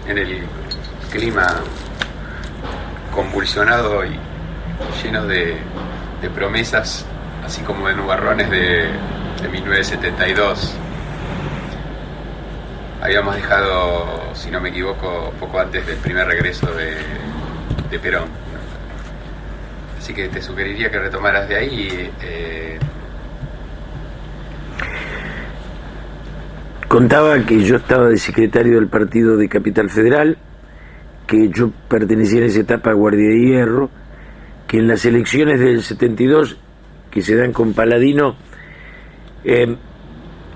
en el clima convulsionado y lleno de promesas, así como de nubarrones de 1972. Habíamos dejado, si no me equivoco, poco antes del primer regreso de Perón. Así que te sugeriría que retomaras de ahí. Contaba que yo estaba de secretario del partido de Capital Federal, que yo pertenecía en esa etapa a Guardia de Hierro, que en las elecciones del 72, que se dan con Paladino,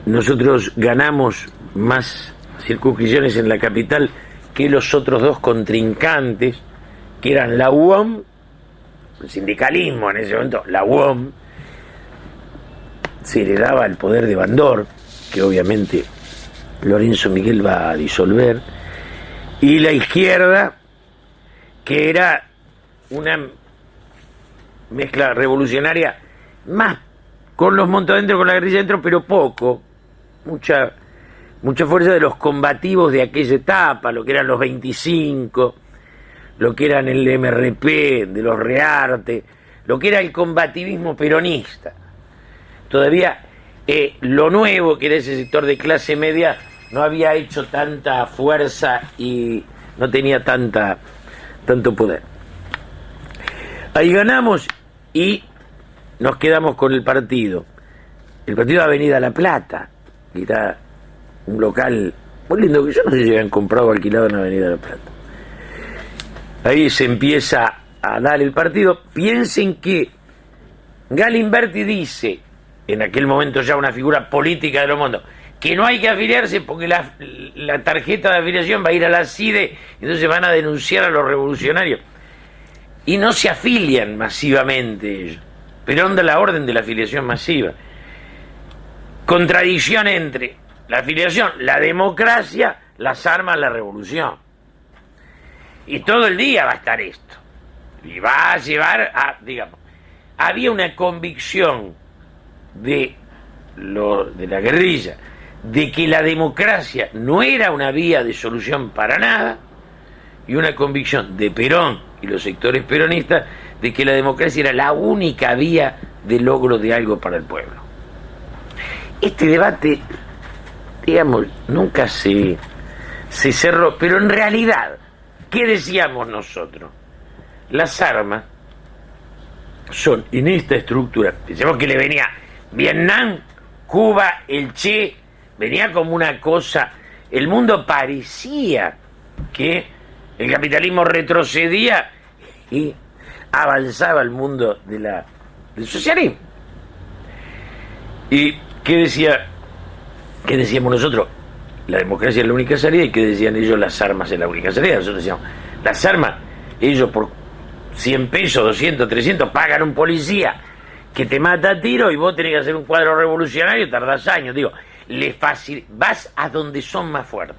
nosotros ganamos más circunscripciones en la capital que los otros dos contrincantes, que eran la UOM, el sindicalismo en ese momento, la UOM, se heredaba el poder de Bandor, que obviamente Lorenzo Miguel va a disolver, y la izquierda, que era una mezcla revolucionaria, más con los montos adentro, con la guerrilla adentro, pero poco, mucha fuerza de los combativos de aquella etapa, lo que eran los 25, lo que eran el MRP, de los Rearte, lo que era el combativismo peronista. Todavía lo nuevo, que era ese sector de clase media, no había hecho tanta fuerza y no tenía tanto poder. Ahí ganamos y nos quedamos con el partido de Avenida La Plata, que era un local muy lindo, que yo no sé si habían comprado o alquilado en Avenida La Plata. Ahí se empieza a dar el partido. Piensen que Galimberti dice, en aquel momento ya una figura política de los mundos, que no hay que afiliarse porque la tarjeta de afiliación va a ir a la CIDE, entonces van a denunciar a los revolucionarios. Y no se afilian masivamente ellos. Perón da la orden de la afiliación masiva. Contradicción entre la afiliación, la democracia, las armas, la revolución. Y todo el día va a estar esto. Y va a llevar a, digamos, había una convicción de la guerrilla, de que la democracia no era una vía de solución para nada, y una convicción de Perón y los sectores peronistas de que la democracia era la única vía de logro de algo para el pueblo. Este debate, digamos, nunca se cerró, pero en realidad, ¿qué decíamos nosotros? Las armas son, en esta estructura, decíamos que le venía Vietnam, Cuba, el Che, venía como una cosa, el mundo parecía que el capitalismo retrocedía y avanzaba el mundo del socialismo. ¿Y qué decíamos nosotros? La democracia es la única salida. ¿Y qué decían ellos? Las armas es la única salida. Nosotros decíamos, las armas, ellos por 100 pesos, 200, 300, pagan un policía que te mata a tiro y vos tenés que hacer un cuadro revolucionario, tardás años. Digo, vas a donde son más fuertes.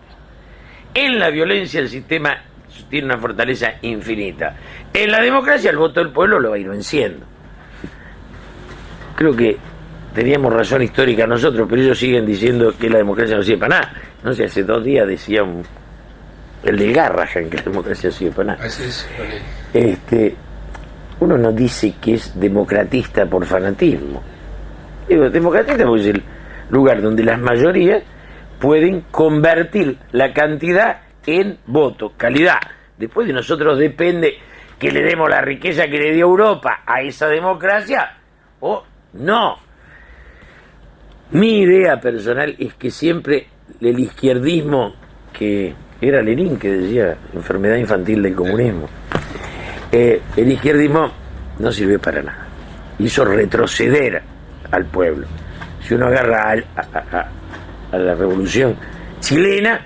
En la violencia el sistema tiene una fortaleza infinita. En la democracia el voto del pueblo lo va a ir venciendo. Creo que teníamos razón histórica nosotros, pero ellos siguen diciendo que la democracia no sirve para nada. No sé, hace 2 días decía el del Garrahan que la democracia no sirve para nada. Así es, uno no dice que es democratista por fanatismo. Digo, democratista porque es el lugar donde las mayorías pueden convertir la cantidad en voto, calidad. Después de nosotros depende que le demos la riqueza que le dio Europa a esa democracia o no. Mi idea personal es que siempre el izquierdismo, que era Lenin que decía enfermedad infantil del comunismo, el izquierdismo no sirvió para nada, hizo retroceder al pueblo. Si uno agarra a la revolución chilena,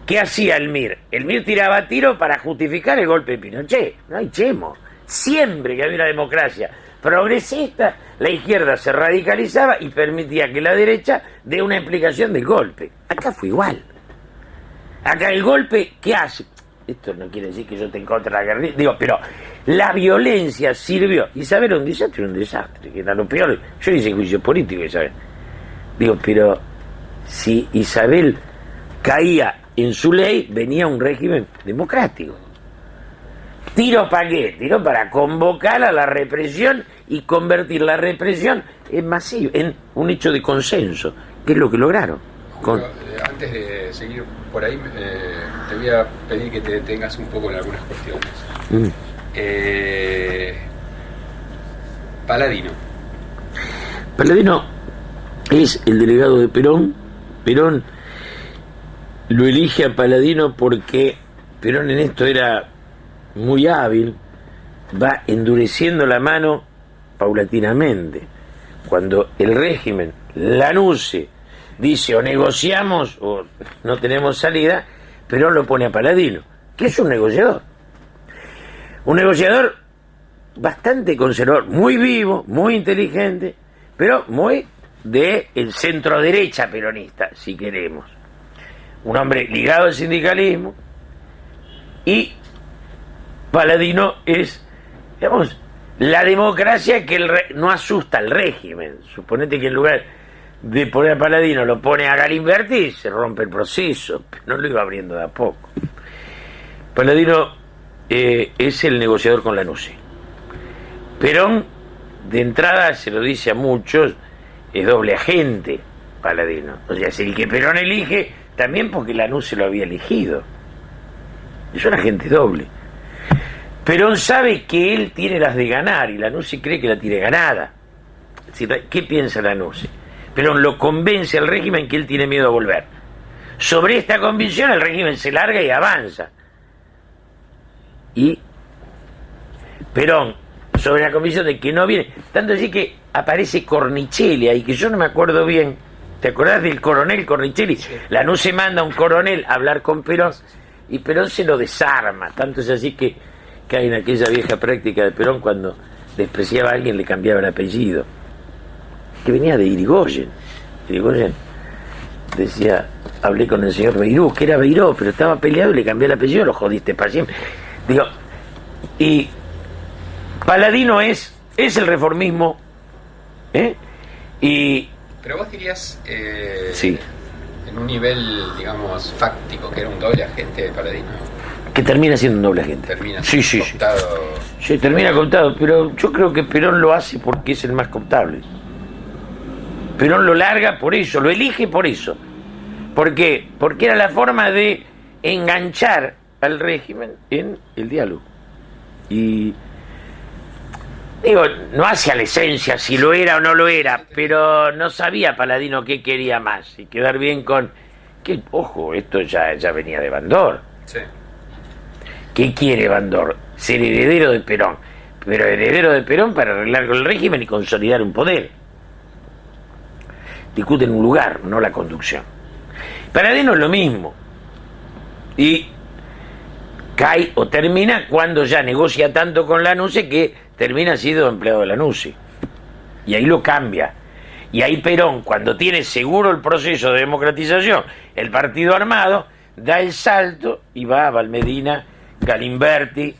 ¿qué hacía el MIR? El MIR tiraba tiro para justificar el golpe de Pinochet. No hay chemo. Siempre que había una democracia progresista, la izquierda se radicalizaba y permitía que la derecha dé una explicación del golpe. Acá fue igual. Acá el golpe, ¿qué hace? Esto no quiere decir que yo esté en contra de la guerrilla, digo, pero la violencia sirvió. Isabel era un desastre, que era lo peor. Yo hice juicio político, Isabel. Digo, pero si Isabel caía en su ley venía un régimen democrático. ¿Tiro para qué? Tiro para convocar a la represión y convertir la represión en masivo, en un hecho de consenso, que es lo que lograron. Julio, antes de seguir por ahí, te voy a pedir que te detengas un poco en algunas cuestiones. Paladino. Paladino es el delegado de Perón. Perón lo elige a Paladino porque Perón en esto era muy hábil, va endureciendo la mano paulatinamente. Cuando el régimen, Lanuse, dice o negociamos o no tenemos salida, Perón lo pone a Paladino, que es un negociador. Un negociador bastante conservador, muy vivo, muy inteligente, pero muy de el centro derecha peronista, si queremos. Un hombre ligado al sindicalismo, y Paladino es, digamos, la democracia que no asusta al régimen. Suponete que en lugar de poner a Paladino lo pone a Galimberti, se rompe el proceso, pero no lo iba abriendo de a poco. Paladino es el negociador con Lanuse. Perón, de entrada, se lo dice a muchos, es doble agente, Paladino. O sea, es el que Perón elige, también porque Lanuse lo había elegido. Es un agente doble. Perón sabe que él tiene las de ganar y Lanuse cree que la tiene ganada. ¿Qué piensa Lanuse? Perón lo convence al régimen que él tiene miedo a volver. Sobre esta convicción el régimen se larga y avanza. Y Perón, sobre la convicción de que no viene, tanto así que aparece Cornicelli ahí, que yo no me acuerdo bien. ¿Te acordás del coronel Cornicelli? Sí. Lanuse manda a un coronel a hablar con Perón y Perón se lo desarma. Tanto es así que cae en aquella vieja práctica de Perón cuando despreciaba a alguien le cambiaba el apellido, que venía de Irigoyen. Irigoyen decía, hablé con el señor Beiró, que era Beiró, pero estaba peleado y le cambié el apellido, lo jodiste para siempre. Digo, y Paladino es el reformismo, y pero vos dirías sí, en un nivel, digamos, fáctico, que era un doble agente de Paladino. Que termina siendo un doble agente. Termina sí, cooptado. Sí, termina cooptado, pero yo creo que Perón lo hace porque es el más cooptable. Perón lo larga por eso, lo elige por eso. ¿Por qué? Porque era la forma de enganchar al régimen en el diálogo. Y digo, no hacia la esencia si lo era o no lo era, pero no sabía Paladino qué quería más y quedar bien con que, ojo, esto ya venía de Bandor. Sí. ¿Qué quiere Bandor? Ser heredero de Perón, pero heredero de Perón para arreglar con el régimen y consolidar un poder. Discuten un lugar, no la conducción. Paladino es lo mismo. Y cae o termina cuando ya negocia tanto con Lanuse que termina siendo empleado de Lanuse. Y ahí lo cambia. Y ahí Perón, cuando tiene seguro el proceso de democratización, el partido armado, da el salto y va a Valmedina, Galimberti.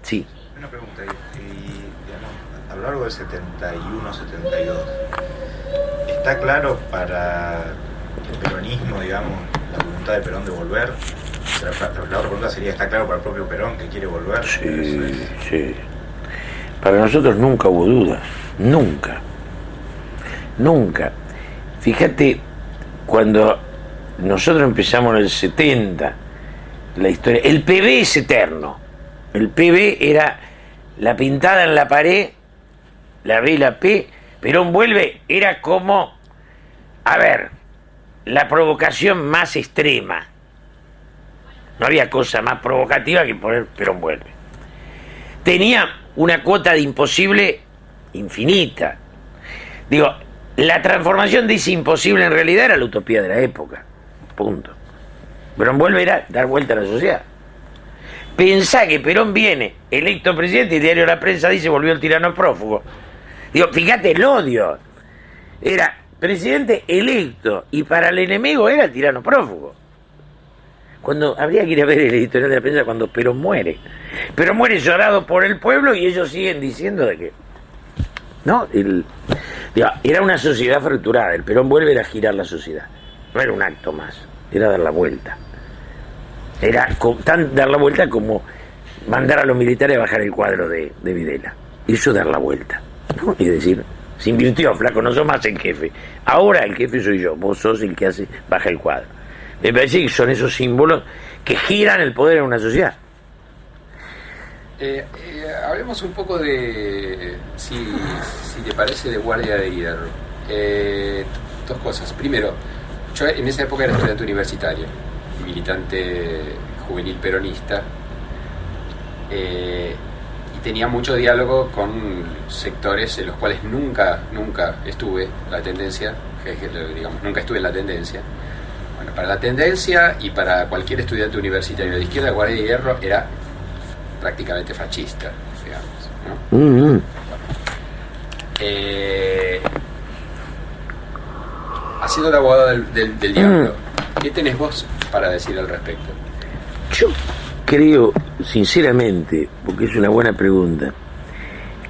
Sí. Una pregunta, digamos, a lo largo del 71-72, ¿está claro para el peronismo, digamos, la voluntad de Perón de volver? La otra pregunta sería, ¿está claro para el propio Perón que quiere volver? Sí. Para nosotros nunca hubo dudas, nunca. Fíjate, cuando nosotros empezamos en el 70, la historia, el PB es eterno. El PB era la pintada en la pared, la B y la P. Perón vuelve, era como, a ver, la provocación más extrema. No había cosa más provocativa que poner Perón vuelve. Tenía una cuota de imposible infinita. Digo, la transformación de ese imposible en realidad era la utopía de la época. Punto. Perón vuelve era dar vuelta a la sociedad. Pensá que Perón viene, electo presidente, y el diario La Prensa dice volvió el tirano prófugo. Digo, fíjate el odio. Era presidente electo y para el enemigo era el tirano prófugo. Cuando habría que ir a ver el editorial de La Prensa cuando Perón muere. Perón muere llorado por el pueblo y ellos siguen diciendo de que no, digo, era una sociedad fracturada. El Perón vuelve a girar la sociedad. No era un acto más. era dar la vuelta. Era tan dar la vuelta como mandar a los militares a bajar el cuadro de Videla. Eso dar la vuelta, ¿no? Es decir, se invirtió, flaco, no sos más el jefe. Ahora el jefe soy yo, vos sos el que baja el cuadro. Me parece que son esos símbolos que giran el poder en una sociedad. Hablemos un poco de, si te parece, de Guardia de Hierro. Dos cosas. Primero, yo en esa época era estudiante universitario, militante juvenil peronista, y tenía mucho diálogo con sectores en los cuales nunca estuve la tendencia, digamos, nunca estuve en la tendencia. Bueno, para la tendencia y para cualquier estudiante universitario de izquierda, Guardia de Hierro era prácticamente fascista, digamos, ¿no? Haciendo de abogado del diablo, ¿qué tenés vos para decir al respecto? Yo creo, sinceramente, porque es una buena pregunta,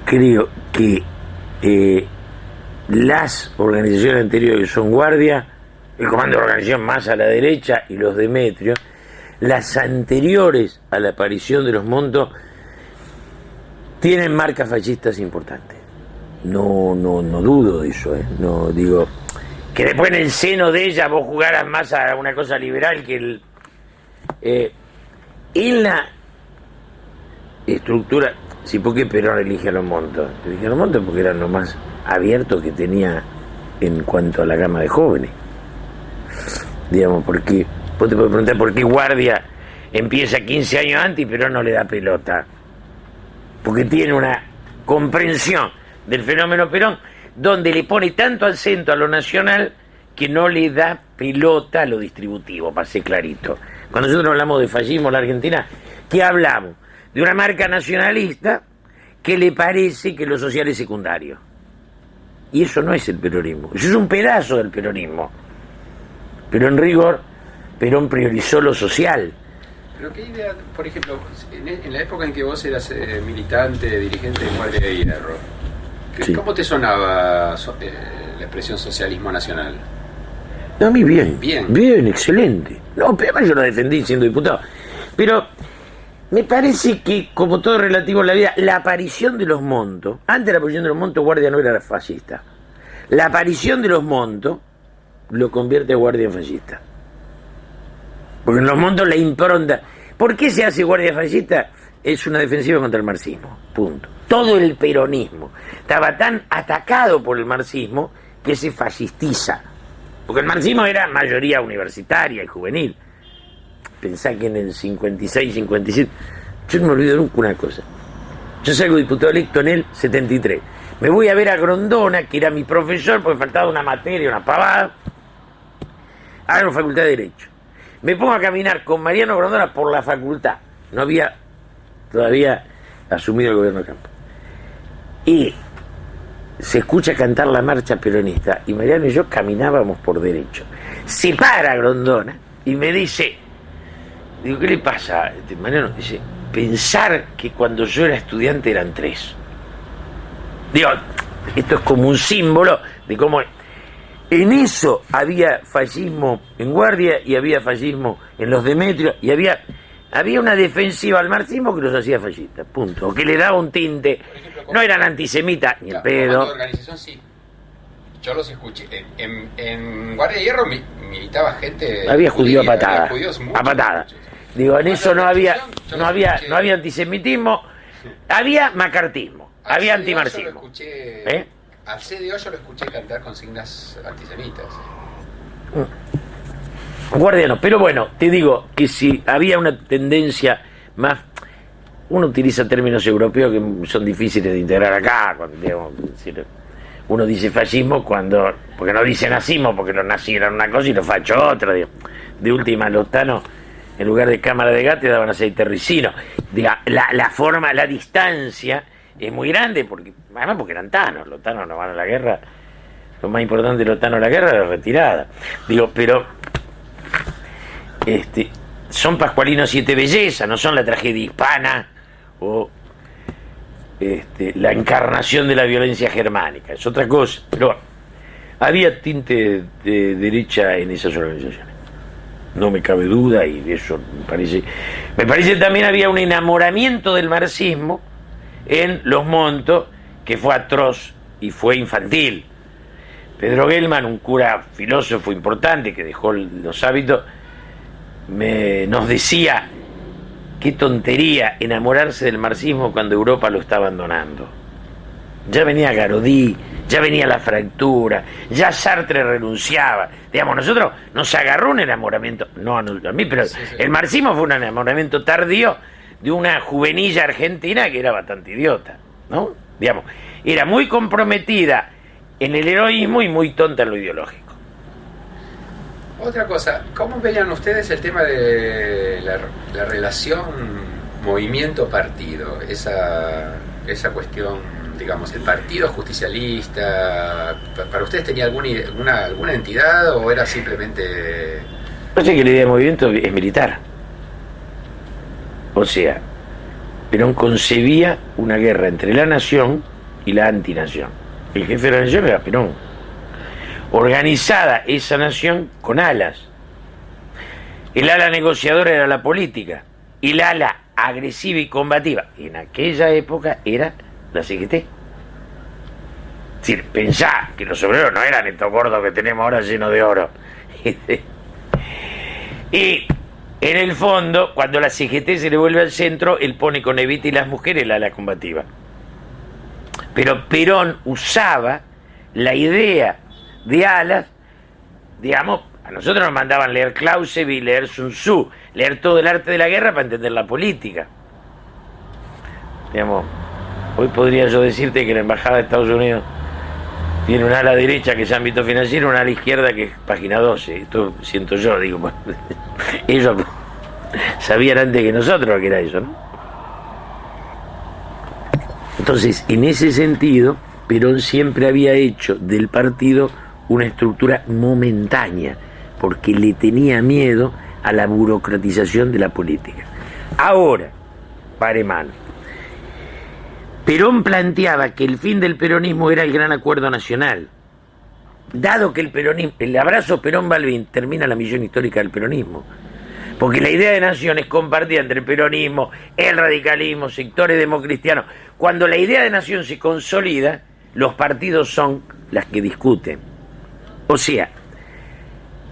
creo que las organizaciones anteriores que son Guardia, el Comando de Organización más a la derecha y los Demetrios, las anteriores a la aparición de los Montos, tienen marcas fascistas importantes. No dudo de eso, no digo que después en el seno de ella vos jugaras más a una cosa liberal que en la estructura. Sí, ¿por qué Perón elige a los Montos? Elige a los Montos porque eran lo más abierto que tenía en cuanto a la gama de jóvenes, digamos. Porque vos te podés preguntar por qué Guardia empieza 15 años antes y Perón no le da pelota, porque tiene una comprensión del fenómeno Perón donde le pone tanto acento a lo nacional que no le da pelota a lo distributivo, para ser clarito. Cuando nosotros hablamos de fascismo en la Argentina, ¿qué hablamos? De una marca nacionalista que le parece que lo social es secundario. Y eso no es el peronismo, eso es un pedazo del peronismo. Pero en rigor, Perón priorizó lo social. Pero qué idea, por ejemplo, en la época en que vos eras militante, dirigente de Guardia de Hierro, Sí. ¿Cómo te sonaba la expresión socialismo nacional? No, a mí bien. Bien. Bien, excelente. No, pero además yo lo defendí siendo diputado. Pero me parece que, como todo relativo en la vida, la aparición de los Montos, antes de la aparición de los Montos, Guardia no era fascista. La aparición de los Montos lo convierte a Guardia en fascista. Porque en los Montos la impronta. ¿Por qué se hace Guardia fascista? Es una defensiva contra el marxismo. Punto. Todo el peronismo estaba tan atacado por el marxismo que se fascistiza. Porque el marxismo era mayoría universitaria y juvenil. Pensá que en el 56, 57... Yo no me olvido nunca una cosa. Yo salgo diputado electo en el 73. Me voy a ver a Grondona, que era mi profesor, porque faltaba una materia, una pavada. A la Facultad de Derecho. Me pongo a caminar con Mariano Grondona por la facultad. No había todavía asumido el gobierno de campo. Y se escucha cantar la marcha peronista. Y Mariano y yo caminábamos por Derecho. Se para Grondona y me dice... Digo, ¿qué le pasa? Mariano dice, pensar que cuando yo era estudiante eran 3. Digo, esto es como un símbolo de cómo... En eso había fascismo en Guardia y había fascismo en los Demetrios y había una defensiva al marxismo que los hacía fascistas, punto. O que le daba un tinte. Ejemplo, no eran antisemitas ni el pedo. De organización sí. Yo los escuché. En Guardia de Hierro militaba gente. Había judío a patada. Había judíos a patada. Muchos. Digo, en eso no había antisemitismo, había macartismo, había antimarxismo. Al CDO yo lo escuché cantar consignas antisemitas. Guardia no, pero bueno, te digo que si había una tendencia más, uno utiliza términos europeos que son difíciles de integrar acá, cuando, digamos, uno dice fascismo porque no dice nazismo, porque los nazis eran una cosa y los fachos otra, digo. De última, los tanos, en lugar de cámara de gas, te daban aceite ricino. La forma, la distancia es muy grande, además porque eran tanos, los tanos no van a la guerra, lo más importante de los tanos en la guerra es la retirada. Digo, pero son pascualinos 7 bellezas, no son la tragedia hispana o la encarnación de la violencia germánica, es otra cosa. Pero había tinte de derecha en esas organizaciones. no me cabe duda, y eso me parece también había un enamoramiento del marxismo en Los Montos que fue atroz y fue infantil. Pedro Gelman, un cura filósofo importante que dejó los hábitos, nos decía: qué tontería enamorarse del marxismo cuando Europa lo está abandonando. Ya venía Garodí, ya venía la fractura, ya Sartre renunciaba. Digamos, nosotros nos agarró un enamoramiento, no a mí, pero sí. El marxismo fue un enamoramiento tardío de una juvenilla argentina que era bastante idiota, ¿no? Digamos, era muy comprometida en el heroísmo y muy tonta en lo ideológico. Otra cosa, ¿cómo veían ustedes el tema de la relación movimiento-partido? Esa cuestión, digamos, el partido justicialista, ¿para ustedes tenía alguna entidad o era simplemente...? Parece que la idea de movimiento es militar. O sea, Perón concebía una guerra entre la nación y la antinación. El jefe de la nación era Perón. Organizada esa nación con alas. El ala negociadora era la política y el ala agresiva y combativa en aquella época era la CGT. Es decir, pensá que los obreros no eran estos gordos que tenemos ahora llenos de oro. Y en el fondo, cuando la CGT se le vuelve al centro, él pone con Evita y las mujeres el ala combativa. Pero Perón usaba la idea de alas, digamos, a nosotros nos mandaban leer Clausewitz, leer Sun Tzu, leer todo el arte de la guerra para entender la política. Digamos, hoy podría yo decirte que la embajada de Estados Unidos tiene un ala derecha que es ámbito financiero, una ala izquierda que es página 12. Esto siento yo, digo, bueno, ellos sabían antes que nosotros lo que era eso, ¿no? Entonces, en ese sentido, Perón siempre había hecho del partido una estructura momentánea, porque le tenía miedo a la burocratización de la política. Ahora, pare mano. Perón planteaba que el fin del peronismo era el gran acuerdo nacional. Dado que el abrazo Perón-Balbín termina la misión histórica del peronismo, porque la idea de nación es compartida entre el peronismo, el radicalismo, sectores democristianos. Cuando la idea de nación se consolida, los partidos son las que discuten. O sea,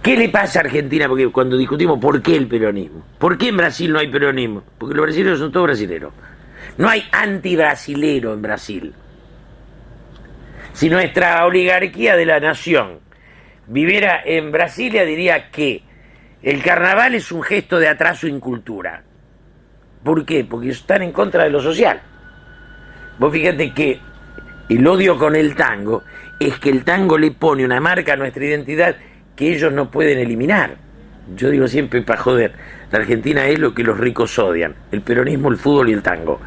¿qué le pasa a Argentina? Porque cuando discutimos por qué el peronismo, ¿por qué en Brasil no hay peronismo? Porque los brasileños son todos brasileros. No hay antibrasilero en Brasil. Si nuestra oligarquía de la nación viviera en Brasilia, diría que el carnaval es un gesto de atraso en cultura. ¿Por qué? Porque están en contra de lo social. Vos fíjate que el odio con el tango es que el tango le pone una marca a nuestra identidad que ellos no pueden eliminar. Yo digo siempre, para joder, la Argentina es lo que los ricos odian: el peronismo, el fútbol y el tango.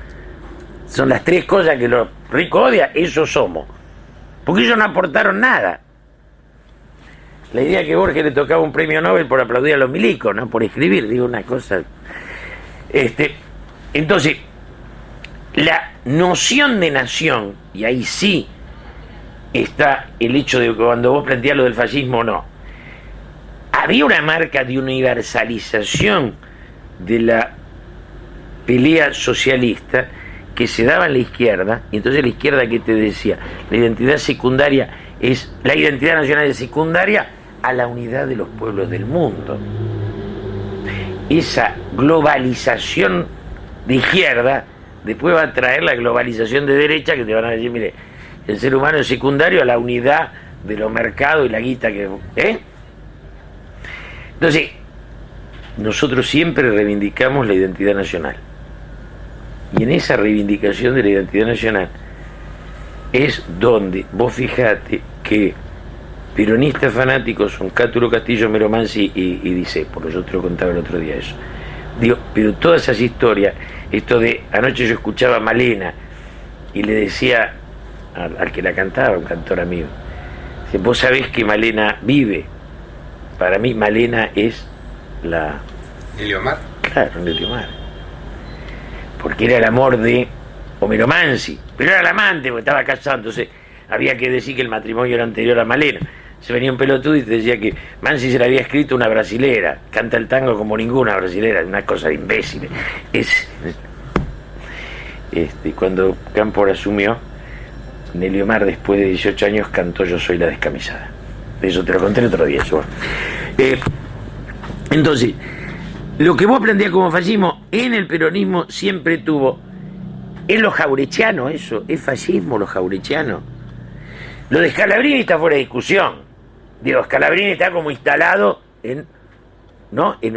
Son las tres cosas que los ricos odian, esos somos. Porque ellos no aportaron nada. La idea que Borges le tocaba un premio Nobel por aplaudir a los milicos, no por escribir, digo una cosa. Entonces, la noción de nación, y ahí sí está el hecho de que cuando vos planteás lo del fascismo, no. Había una marca de universalización de la pelea socialista que se daba en la izquierda, y entonces la izquierda, que te decía, la identidad secundaria es, la identidad nacional es secundaria a la unidad de los pueblos del mundo. Esa globalización de izquierda después va a traer la globalización de derecha, que te van a decir, mire, el ser humano es secundario a la unidad de los mercados y la guita que... Entonces, nosotros siempre reivindicamos la identidad nacional. Y en esa reivindicación de la identidad nacional es donde, vos fijate que peronistas fanáticos son Cátulo Castillo, Mero Mansi y Discépolo. Yo te lo contaba el otro día eso. Digo, pero todas esas historias, esto de, anoche yo escuchaba a Malena y le decía al que la cantaba, un cantor amigo, dice, vos sabés que Malena vive. Para mí Malena es la... ¿Eliomar? Claro, Eliomar. Porque era el amor de Homero Mansi, pero era el amante porque estaba casado, entonces había que decir que el matrimonio era anterior a Malena. se venía un pelotudo y te decía que Mansi se le había escrito una brasilera, canta el tango como ninguna brasilera, una cosa de imbécil. Cuando Cámpora asumió, Nelly Omar, después de 18 años, cantó Yo soy la descamisada. Eso te lo conté el otro día. Entonces, lo que vos planteás como fascismo, en el peronismo siempre tuvo. Es lo jaurechiano eso, es fascismo lo jaurechiano. Lo de Scalabrini está fuera de discusión. Digo, Scalabrini está como instalado en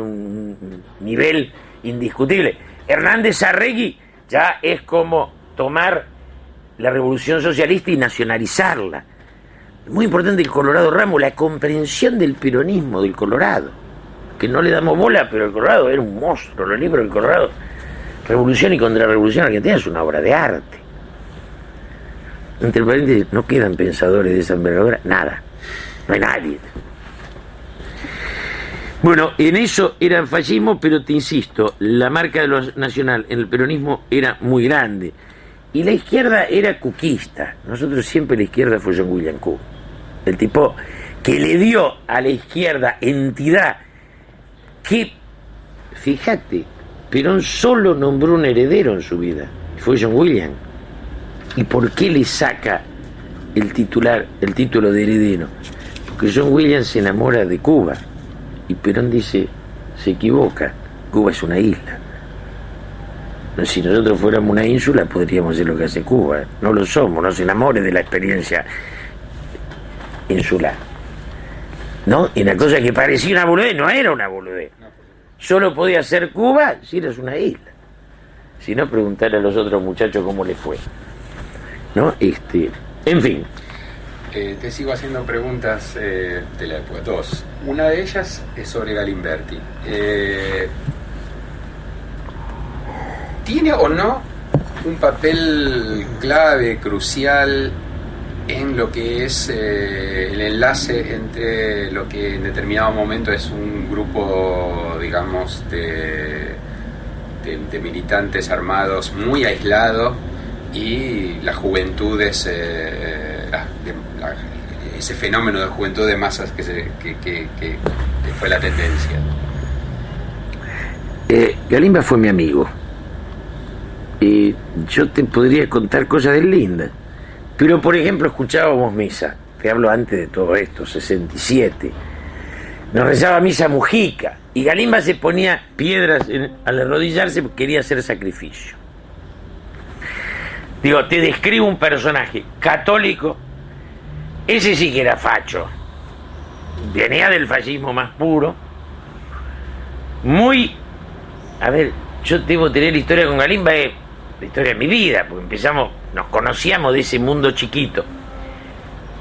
un nivel indiscutible. Hernández Arregui ya es como tomar la revolución socialista y nacionalizarla. Muy importante el Colorado Ramos, la comprensión del peronismo del Colorado, que no le damos bola, pero el Colorado era un monstruo. Los libros del Colorado, Revolución y Contrarrevolución Argentina, es una obra de arte. Entre paréntesis, no quedan pensadores de esa envergadura, nada, no hay nadie. Bueno, en eso era fascismo, pero te insisto, la marca de lo nacional en el peronismo era muy grande. Y la izquierda era cuquista. Nosotros siempre la izquierda fue John William Cook, el tipo que le dio a la izquierda entidad que, fíjate, Perón solo nombró un heredero en su vida, fue John William. ¿Y por qué le saca el título de heredero? Porque John William se enamora de Cuba y Perón dice, se equivoca, Cuba es una isla. Si nosotros fuéramos una ínsula podríamos hacer lo que hace Cuba. No lo somos, no se enamore de la experiencia insular, ¿no? Y una cosa que parecía una boludez no era una boludez. Solo podía ser Cuba si eras una isla. Si no, preguntar a los otros muchachos cómo les fue, ¿no? En fin. Te sigo haciendo preguntas de la época. Dos. Una de ellas es sobre Galimberti. ¿Tiene o no un papel clave, crucial, en lo que es el enlace entre lo que en determinado momento es un grupo, digamos, de militantes armados muy aislado y las juventudes, ese fenómeno de juventud de masas que fue la tendencia? Galimba fue mi amigo. Yo te podría contar cosas de lindas, pero por ejemplo escuchábamos misa, te hablo antes de todo esto, 67, nos rezaba misa Mujica y Galimba se ponía piedras al arrodillarse porque quería hacer sacrificio. Digo, te describo un personaje católico, ese sí que era facho, venía del fascismo más puro, muy, yo debo tener la historia con Galimba, la historia de mi vida, porque nos conocíamos de ese mundo chiquito.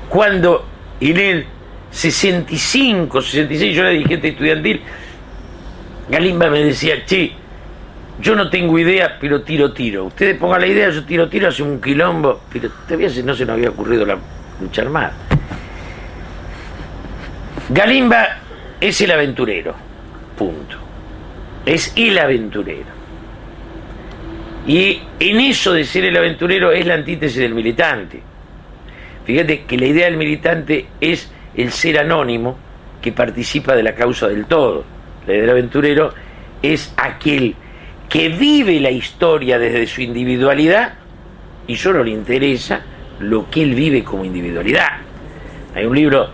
Cuando en el 65, 66, yo era dirigente estudiantil, Galimba me decía, che, yo no tengo idea, pero tiro. Ustedes pongan la idea, yo tiro, hace un quilombo, pero todavía no se nos había ocurrido la lucha armada. Galimba es el aventurero, punto. Es el aventurero. Y en eso de ser el aventurero es la antítesis del militante. Fíjate que la idea del militante es el ser anónimo que participa de la causa del todo. La idea del aventurero es aquel que vive la historia desde su individualidad y solo le interesa lo que él vive como individualidad. Hay un libro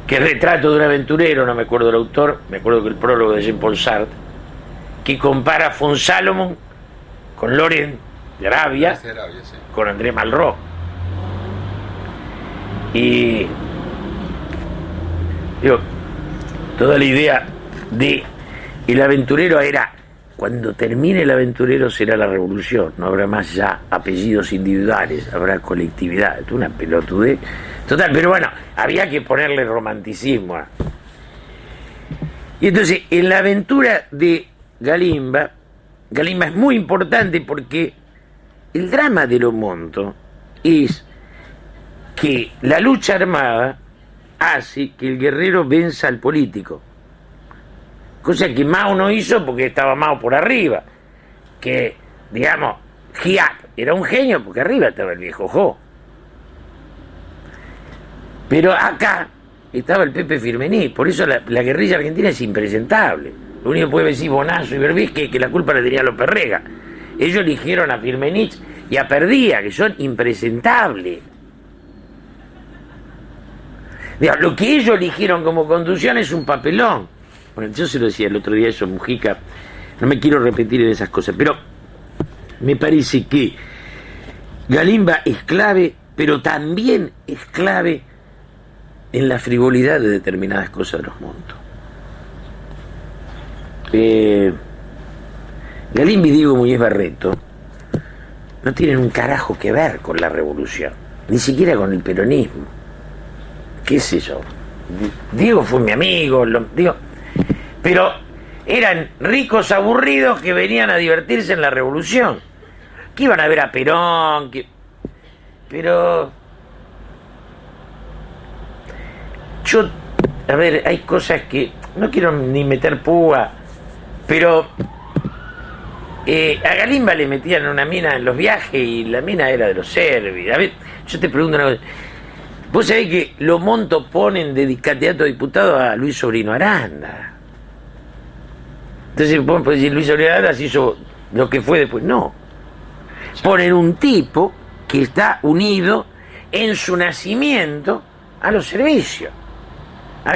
que es Retrato de un aventurero, no me acuerdo el autor, me acuerdo que el prólogo de Jean-Paul Sartre, que compara a von Salomon con Loren de Arabia, sí, con André Malraux. Y digo, toda la idea de el aventurero era, cuando termine el aventurero será la revolución, no habrá más ya apellidos individuales, habrá colectividad. Es una pelotudez total, pero bueno, había que ponerle romanticismo. Y entonces, en la aventura de Galimba es muy importante porque el drama de Los Montos es que la lucha armada hace que el guerrero venza al político, cosa que Mao no hizo porque estaba Mao por arriba, que digamos Giap era un genio porque arriba estaba el viejo Jo. Pero acá estaba el Pepe Firmenich, por eso la guerrilla argentina es impresentable. Lo único que puede decir Bonazo y Berbisky es que la culpa la tenía López Rega. Ellos eligieron a Firmenich y a Perdía, que son impresentables. Digamos, lo que ellos eligieron como conducción es un papelón. Bueno, yo se lo decía el otro día eso, Mujica, no me quiero repetir en esas cosas, pero me parece que Galimba es clave, pero también es clave en la frivolidad de determinadas cosas de los montos. Galimba y Diego Muñiz Barreto no tienen un carajo que ver con la revolución, ni siquiera con el peronismo. ¿Qué sé yo? Diego fue mi amigo, pero eran ricos aburridos que venían a divertirse en la revolución, que iban a ver a Perón, pero yo, a ver, hay cosas que no quiero ni meter púa, pero a Galimba le metían una mina en los viajes y la mina era de los serbios. A ver, yo te pregunto una cosa. Vos sabés que los montos ponen de candidato a diputado a Luis Sobrino Aranda. Entonces vos podés decir, Luis Sobrino Aranda se hizo lo que fue después. No. Ponen un tipo que está unido en su nacimiento a los servicios.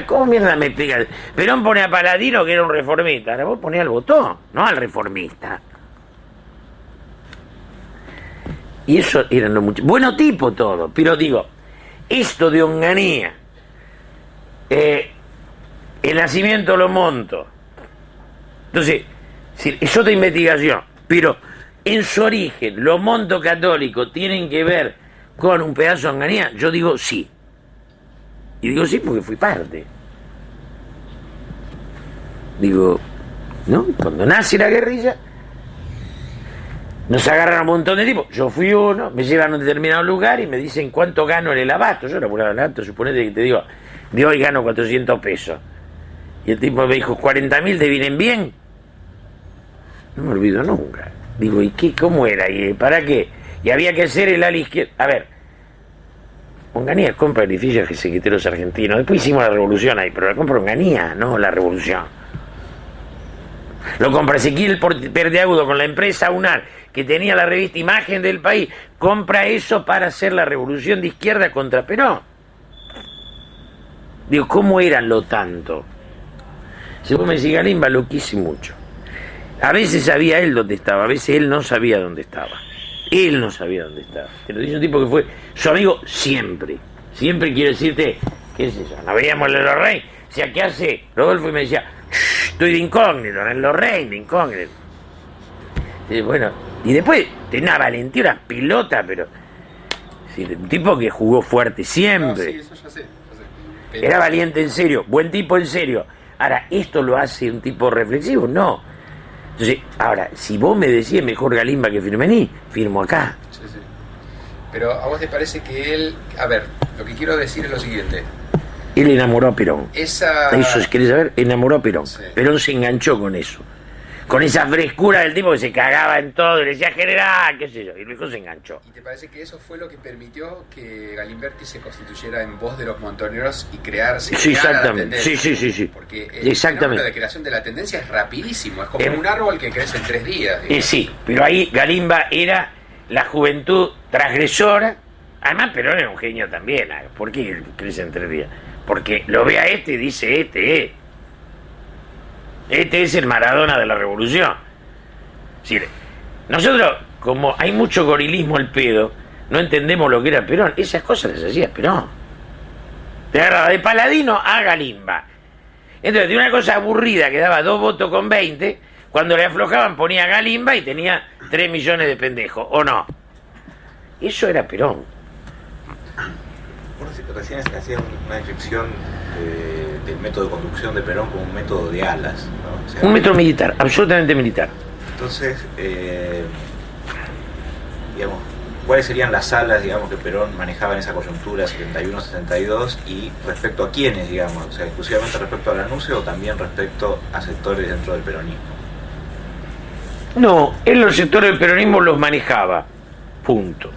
¿Cómo mierda me explica? Perón pone a Paladino, que era un reformista. Ahora vos ponés al Botón, no al reformista. Y eso eran los muchos. Bueno tipo todo, pero digo, esto de Onganía, el nacimiento lo monto. Entonces, es otra investigación, pero en su origen, los montos católicos tienen que ver con un pedazo de Onganía. Yo digo sí. Y digo sí porque fui parte. Digo, ¿no? Cuando nace la guerrilla, nos agarran un montón de tipos. Yo fui uno, me llevan a un determinado lugar y me dicen cuánto gano en el abasto. Yo laburaba en el abasto, suponete que te digo, de hoy gano 400 pesos. Y el tipo me dijo, 40.000 te vienen bien. No me olvido nunca. Digo, ¿y qué? ¿Cómo era? ¿Y para qué? Y había que hacer el ala izquierda. A ver, Onganía compra edificios de secretarios argentinos. Después hicimos la revolución ahí, pero la compra Onganía, no la revolución. Lo compra Ezequiel Perdeagudo con la empresa UNAR, que tenía la revista Imagen del País. Compra eso para hacer la revolución de izquierda contra Perón. Digo, ¿cómo eran lo tanto? Si vos me decís, Galimba lo quise mucho. A veces sabía él dónde estaba, a veces él no sabía dónde estaba. Él no sabía dónde estaba. Te lo dice un tipo que fue su amigo siempre. Siempre quiero decirte, qué sé yo, nos veíamos en Los Reyes. O sea, ¿qué hace Rodolfo? Y me decía, estoy de incógnito, en Los Reyes, de incógnito. Y bueno, y después tenía una valentía, una pelota, pero sí, un tipo que jugó fuerte siempre. No, sí, eso ya sé. Pero era valiente en serio, buen tipo en serio. Ahora, ¿esto lo hace un tipo reflexivo? No. Entonces, ahora, si vos me decís mejor Galimba que Firmenich, firmo acá. Sí, sí. Pero ¿a vos te parece que él... A ver, lo que quiero decir es lo siguiente. Él enamoró a Perón. Eso, ¿querés saber? Enamoró a Perón. Sí. Perón se enganchó con eso. Con esa frescura del tipo que se cagaba en todo y le decía general, qué sé yo. Y luego se enganchó. ¿Y te parece que eso fue lo que permitió que Galimberti se constituyera en voz de los montoneros y crearse? Sí, exactamente. Sí. Porque Exactamente. La creación de la tendencia es rapidísimo. Es como un árbol que crece en 3 días. Sí, pero ahí Galimba era la juventud transgresora. Además, Perón era un genio también. ¿Por qué crece en 3 días? Porque lo ve a este y dice, este es el Maradona de la revolución. Sí, nosotros, como hay mucho gorilismo al pedo, no entendemos lo que era Perón. Esas cosas las hacía Perón. Te agarraba de Paladino a Galimba. Entonces, de una cosa aburrida que daba 2 votos con 20, cuando le aflojaban ponía Galimba y tenía 3 millones de pendejos, ¿o no? Eso era Perón. Recién hacían una descripción del método de conducción de Perón como un método de alas, ¿no? O sea, un método militar, absolutamente militar. Entonces, digamos, ¿cuáles serían las alas, digamos, que Perón manejaba en esa coyuntura 71-72 y respecto a quiénes, digamos? O sea, exclusivamente respecto al anuncio o también respecto a sectores dentro del peronismo. No, él los sectores del peronismo los manejaba, punto.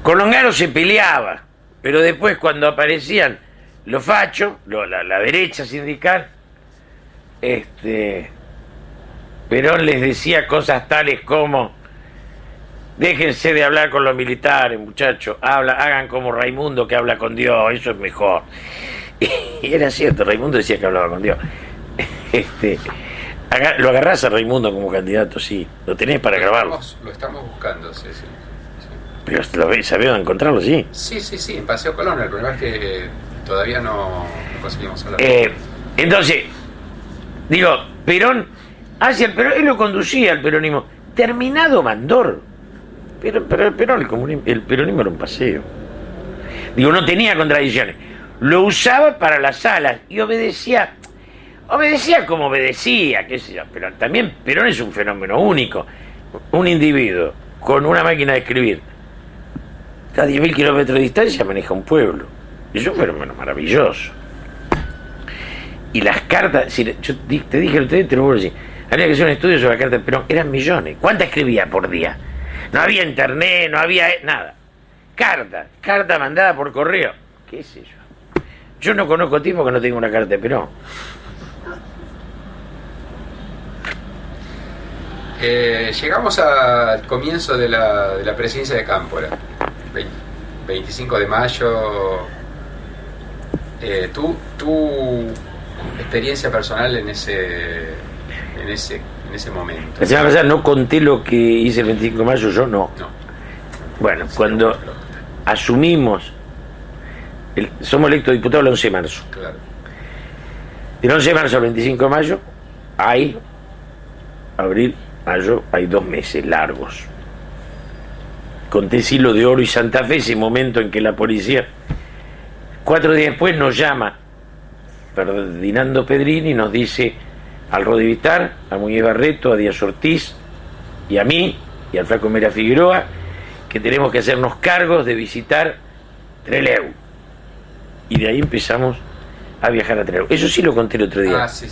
Con Longaro se peleaba, Pero después, cuando aparecían los fachos, la derecha sindical, Perón les decía cosas tales como: déjense de hablar con los militares, muchachos, hagan como Raimundo, que habla con Dios, eso es mejor. Y era cierto, Raimundo decía que hablaba con Dios. Lo agarrás a Raimundo como candidato, sí, lo tenés para grabarlo. Lo estamos buscando, sí. Pero ¿sabés dónde encontrarlo? Sí. Sí, en Paseo Colón. El problema es que todavía no conseguimos hablar. Entonces, digo, Perón, él lo conducía al peronismo. Terminado Mandor. Pero el peronismo era un paseo. Digo, no tenía contradicciones. Lo usaba para las salas y obedecía como obedecía, qué sé yo. Pero también Perón es un fenómeno único. Un individuo con una máquina de escribir a 10.000 kilómetros de distancia maneja un pueblo. Es un fenómeno maravilloso. Y las cartas, yo te dije el otro día, te lo vuelvo a decir, había que hacer un estudio sobre la carta de Perón, eran millones. ¿Cuántas escribía por día? No había internet, no había nada. Carta mandada por correo. ¿Qué sé yo? Yo no conozco tipo que no tenga una carta de Perón. Llegamos al comienzo de la presidencia de Cámpora. 25 de mayo. Tu experiencia personal en ese momento. La semana pasada no conté lo que hice el 25 de mayo, yo no. Bueno, cuando asumimos, somos electos diputados el 11 de marzo. Claro. Del 11 de marzo al 25 de mayo hay abril, mayo, hay 2 meses largos. Conté Silo de Oro y Santa Fe, ese momento en que la policía, 4 días después, nos llama Ferdinando Pedrini y nos dice al Rodivitar, a Muñoz Barreto, a Díaz Ortiz y a mí y al Flaco Mera Figueroa que tenemos que hacernos cargos de visitar Trelew. Y de ahí empezamos a viajar a Trelew. Eso sí lo conté el otro día. Sí.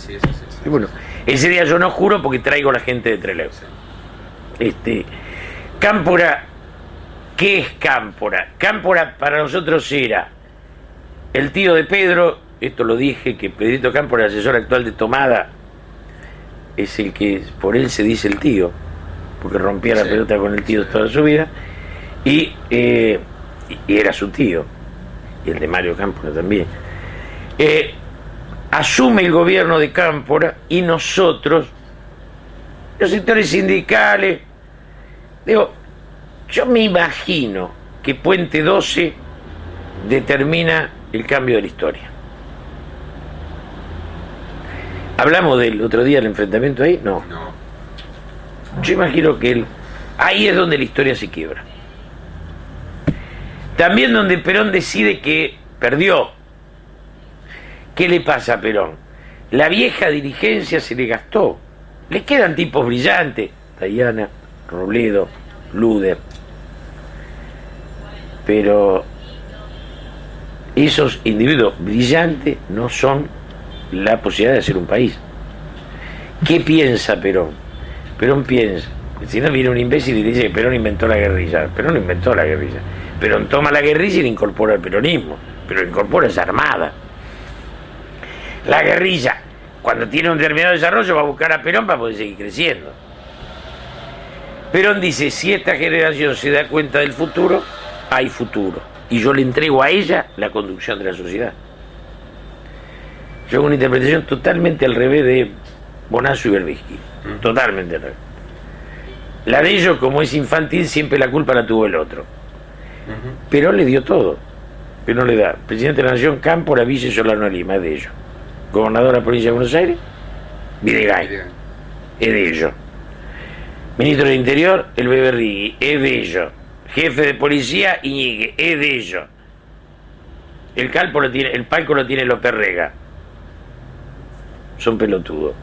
Y bueno, ese día yo no juro porque traigo a la gente de Trelew. Sí. Cámpora, ¿qué es Cámpora? Cámpora para nosotros era el tío de Pedro, esto lo dije, que Pedrito Cámpora, el asesor actual de Tomada, es el que por él se dice el tío, porque rompía la pelota con el tío toda su vida, y era su tío, y el de Mario Cámpora también. Asume el gobierno de Cámpora y nosotros, los sectores sindicales, digo, yo me imagino que Puente 12 determina el cambio de la historia. ¿Hablamos del otro día del enfrentamiento ahí? No. Yo imagino que ahí es donde la historia se quiebra. También donde Perón decide que perdió. ¿Qué le pasa a Perón? La vieja dirigencia se le gastó. Le quedan tipos brillantes, Dayana, Robledo, Luder. Pero esos individuos brillantes no son la posibilidad de hacer un país. ¿Qué piensa Perón? Perón piensa, si no viene un imbécil y dice que Perón inventó la guerrilla. Perón no inventó la guerrilla. Perón toma la guerrilla y la incorpora al peronismo, pero incorpora esa armada. La guerrilla, cuando tiene un determinado desarrollo, va a buscar a Perón para poder seguir creciendo. Perón dice, si esta generación se da cuenta del futuro, hay futuro. Y yo le entrego a ella la conducción de la sociedad. Yo hago una interpretación totalmente al revés de Bonazo y Berbisky. Totalmente al revés. La de ellos, como es infantil, siempre la culpa la tuvo el otro. Perón le dio todo. Perón le da presidente de la Nación, Cámpora, Vice Solano Lima, es de ellos. Gobernador de la provincia de Buenos Aires, Videgain, es de ellos. Ministro del Interior, el Beberrigui, es de ellos. Jefe de policía, Iñigue, es de ellos. El palco lo tiene López Rega. Son pelotudos,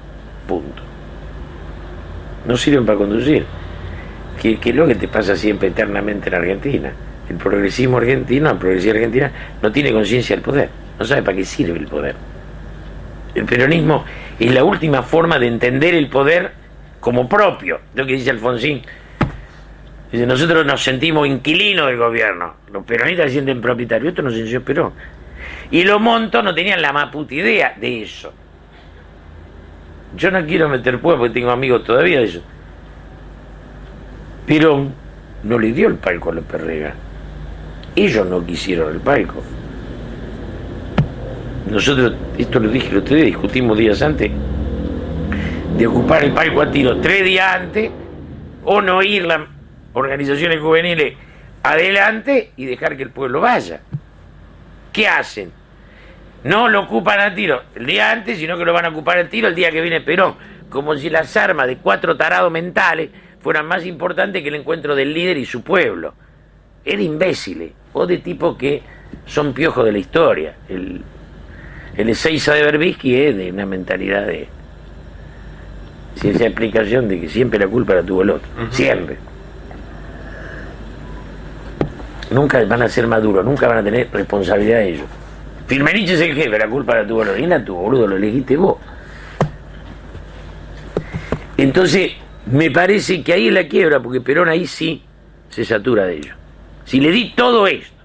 punto. No sirven para conducir. Que es lo que te pasa siempre eternamente en Argentina. El progresismo argentino, la progresía argentina, no tiene conciencia del poder. No sabe para qué sirve el poder. El peronismo es la última forma de entender el poder como propio. Lo que dice Alfonsín. Dice, nosotros nos sentimos inquilinos del gobierno. Los peronistas se sienten propietarios. Esto nos enseñó Perón. Y los Montos no tenían la más puta idea de eso. Yo no quiero meter pueblo porque tengo amigos todavía de eso. Perón no le dio el palco a los Perrega. Ellos no quisieron el palco. Nosotros, esto lo dije el otro día, discutimos días antes de ocupar el palco a tiro 3 días antes, o no ir las organizaciones juveniles adelante y dejar que el pueblo vaya. ¿Qué hacen? No lo ocupan a tiro el día antes, sino que lo van a ocupar a tiro el día que viene Perón, como si las armas de 4 tarados mentales fueran más importantes que el encuentro del líder y su pueblo. Es de imbéciles, o de tipos que son piojos de la historia. El Ezeiza de Berbisky es de una mentalidad de esa explicación de que siempre la culpa la tuvo el otro, siempre. Nunca van a ser maduros, nunca van a tener responsabilidad de ellos. Firmenich es el jefe, la culpa la tuvo el otro. Y la tuvo, boludo, lo elegiste vos. Entonces, me parece que ahí es la quiebra, porque Perón ahí sí se satura de ellos. Si le di todo esto,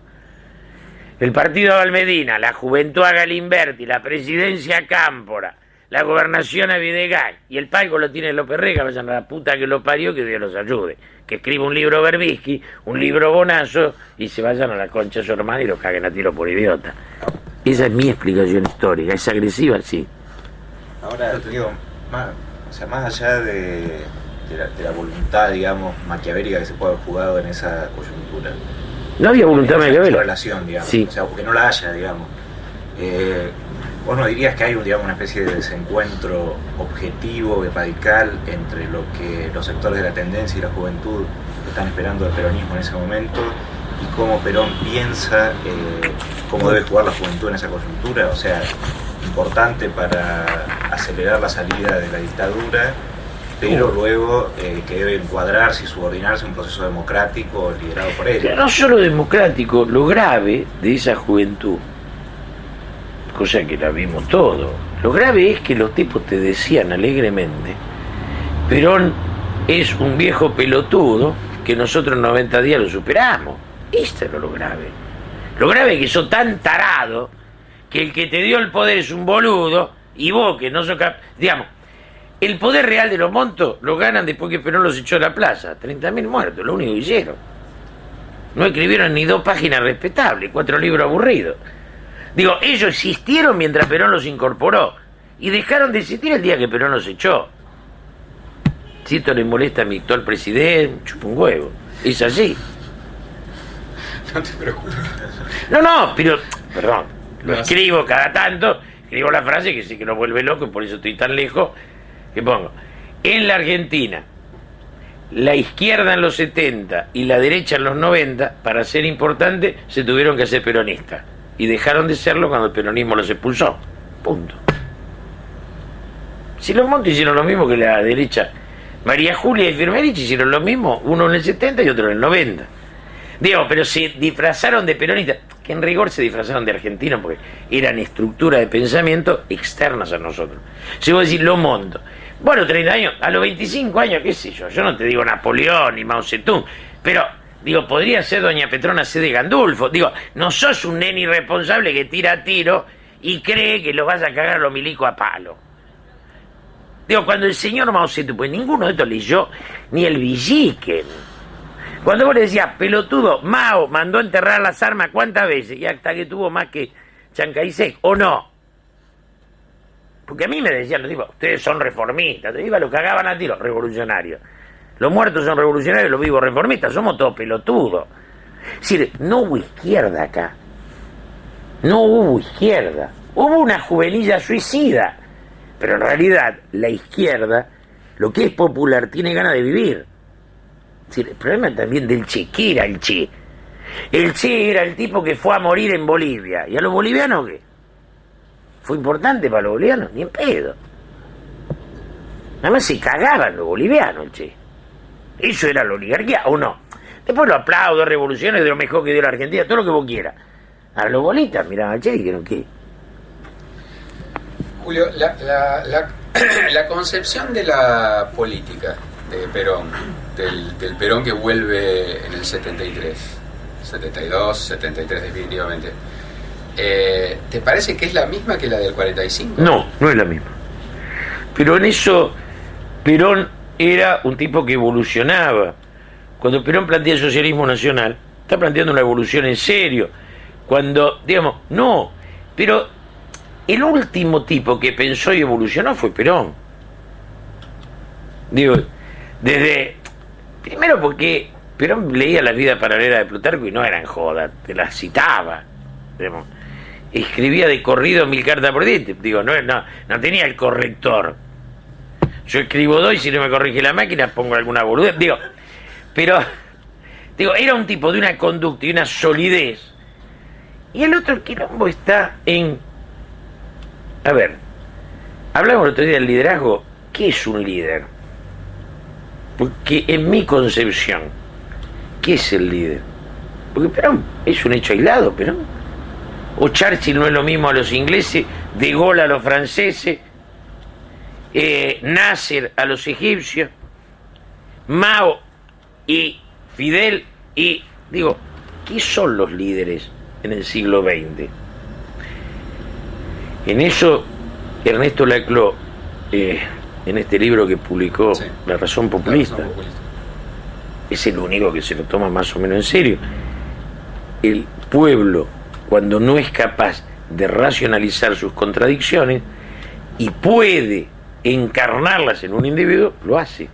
el partido a Valmedina, la juventud a Galimberti, la presidencia a Cámpora, la gobernación a Videgain, y el palco lo tiene López Rega, vayan a la puta que lo parió, que Dios los ayude. Que escriba un libro Berbisky, un libro Bonazo, y se vayan a la concha de su hermano y lo caguen a tiro por idiota. Esa es mi explicación histórica. ¿Es agresiva? Sí. Ahora, te digo, más allá de la voluntad, digamos, maquiavélica que se puede haber jugado en esa coyuntura. No había voluntad maquiavélica. Relación, digamos. Sí. O sea, porque no la haya, digamos. ¿Vos no dirías que hay una especie de desencuentro objetivo y radical entre lo que los sectores de la tendencia y la juventud están esperando del peronismo en ese momento y cómo Perón piensa cómo debe jugar la juventud en esa coyuntura? O sea, importante para acelerar la salida de la dictadura, pero luego que debe encuadrarse y subordinarse a un proceso democrático liderado por ella. No solo democrático, lo grave de esa juventud, cosa que la vimos todo, lo grave es que los tipos te decían alegremente, Perón es un viejo pelotudo que nosotros en 90 días lo superamos. Esto es lo grave. Lo grave es que sos tan tarado que el que te dio el poder es un boludo y vos que no sos digamos, el poder real de los Montos lo ganan después que Perón los echó a la plaza. 30.000 muertos, lo único que hicieron. No escribieron ni 2 páginas respetables, 4 libros aburridos. Digo, ellos existieron mientras Perón los incorporó y dejaron de existir el día que Perón los echó. Si esto le molesta a mi actual presidente, chupa un huevo. Es así. No te preocupes. No, pero, perdón, lo escribo cada tanto, escribo la frase que sé que nos vuelve loco y por eso estoy tan lejos, que pongo, en la Argentina, la izquierda en los 70 y la derecha en los 90, para ser importante, se tuvieron que hacer peronistas. Y dejaron de serlo cuando el peronismo los expulsó. Punto. Si los Montes hicieron lo mismo que la derecha, María Julia y Firmenich hicieron lo mismo, uno en el 70 y otro en el 90. Digo, pero se disfrazaron de peronistas, que en rigor se disfrazaron de argentinos porque eran estructuras de pensamiento externas a nosotros. Si vos decís, lo monto. Bueno, 30 años, a los 25 años, qué sé yo no te digo Napoleón ni Mao Zedong, pero, digo, podría ser doña Petrona C. de Gandulfo. Digo, no sos un nene irresponsable que tira a tiro y cree que lo vas a cagar a los milicos a palo. Digo, cuando el señor Mao Zedong, pues ninguno de estos leyó ni el Villiquen. Cuando vos le decías, pelotudo, Mao mandó enterrar las armas ¿cuántas veces? Y hasta que tuvo más que Chiang Kai-shek, ¿o no? Porque a mí me decían los tipos, ustedes son reformistas, te iba, lo cagaban a tiro, revolucionarios. Los muertos son revolucionarios, los vivos reformistas, somos todos pelotudos. Es decir, no hubo izquierda acá. No hubo izquierda. Hubo una juvenilla suicida. Pero en realidad, la izquierda, lo que es popular, tiene ganas de vivir. Es decir, el problema también del Che. ¿Qué era el Che? El Che era el tipo que fue a morir en Bolivia. ¿Y a los bolivianos qué? ¿Fue importante para los bolivianos? Ni en pedo. Nada más se cagaban los bolivianos, el Che. ¿Eso era la oligarquía o no? Después lo aplaudo, revoluciones de lo mejor que dio la Argentina, todo lo que vos quieras. A los bolitas miraban al Che y dijeron, ¿qué? Julio, la concepción de la política de Perón, del Perón que vuelve en el 73, 72, 73 definitivamente. ¿Te parece que es la misma que la del 45? No, no es la misma. Pero en eso, Perón era un tipo que evolucionaba. Cuando Perón plantea el socialismo nacional, está planteando una evolución en serio. Cuando, digamos, no, pero el último tipo que pensó y evolucionó fue Perón. Digo, primero porque Perón leía La vida paralela de Plutarco y no eran jodas, te las citaba. Digamos. Escribía de corrido 1000 cartas por día. Digo, no tenía el corrector. Yo escribo 2 y si no me corrige la máquina pongo alguna boludez. Pero era un tipo de una conducta y una solidez. Y el otro quilombo está en... A ver, hablamos el otro día del liderazgo. ¿Qué es un líder? Porque en mi concepción, ¿qué es el líder? Porque Perón es un hecho aislado, Perón. O Churchill no es lo mismo a los ingleses, De Gaulle a los franceses, Nasser a los egipcios, Mao y Fidel y... Digo, ¿qué son los líderes en el siglo XX? En eso, Ernesto Laclau, en este libro que publicó, sí, La razón populista, es el único que se lo toma más o menos en serio. El pueblo, cuando no es capaz de racionalizar sus contradicciones y puede encarnarlas en un individuo, lo hace.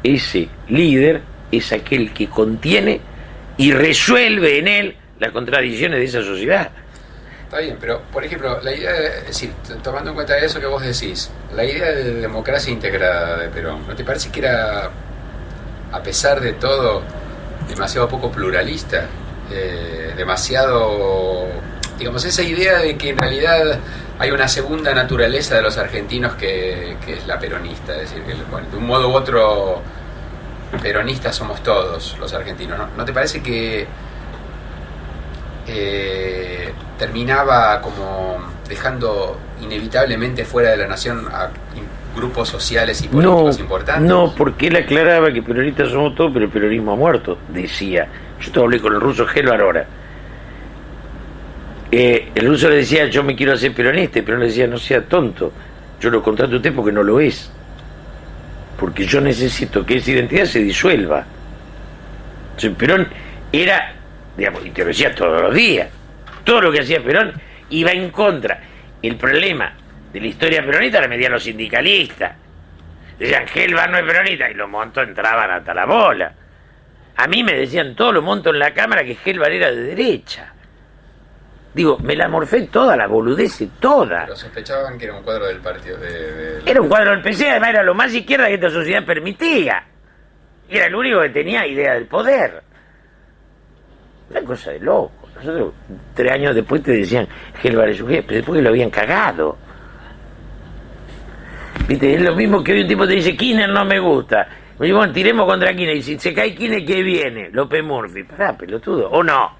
Ese líder es aquel que contiene y resuelve en él las contradicciones de esa sociedad. Está bien, pero por ejemplo, la idea es decir, tomando en cuenta eso que vos decís, la idea de democracia integrada de Perón, ¿no te parece que era, a pesar de todo, demasiado poco pluralista? Demasiado, digamos, esa idea de que en realidad hay una segunda naturaleza de los argentinos que es la peronista, es decir, que bueno, de un modo u otro peronistas somos todos los argentinos, ¿no? ¿No te parece que terminaba como dejando inevitablemente fuera de la nación a grupos sociales y políticos importantes? No, porque él aclaraba que peronistas somos todos, pero el peronismo ha muerto, decía. Yo te hablé con el ruso Gelbar ahora. El ruso le decía, yo me quiero hacer peronista, pero le decía, no sea tonto, yo lo contrato a usted porque no lo es. Porque yo necesito que esa identidad se disuelva. Entonces, Perón era, digamos, y te lo decía todos los días, todo lo que hacía Perón iba en contra. El problema de la historia peronista la medían los sindicalistas. Decían, Gelbar no es peronista, y los montos entraban hasta la bola. A mí me decían todos los montos en la cámara que Gelbar era de derecha. Digo, me la morfé toda, la boludece toda. Pero sospechaban que era un cuadro del partido Era un cuadro del PC, además era lo más izquierda que esta sociedad permitía. Era el único que tenía idea del poder. Una cosa de loco. Nosotros 3 años después te decían, Gelbar es un jefe, pero después que lo habían cagado. ¿Viste? Es lo mismo que hoy un tipo te dice, Kirchner no me gusta. Y bueno, tiremos contra Kirchner. Y si se cae Kirchner, ¿qué viene? López Murphy. Pará, pelotudo. ¿O no?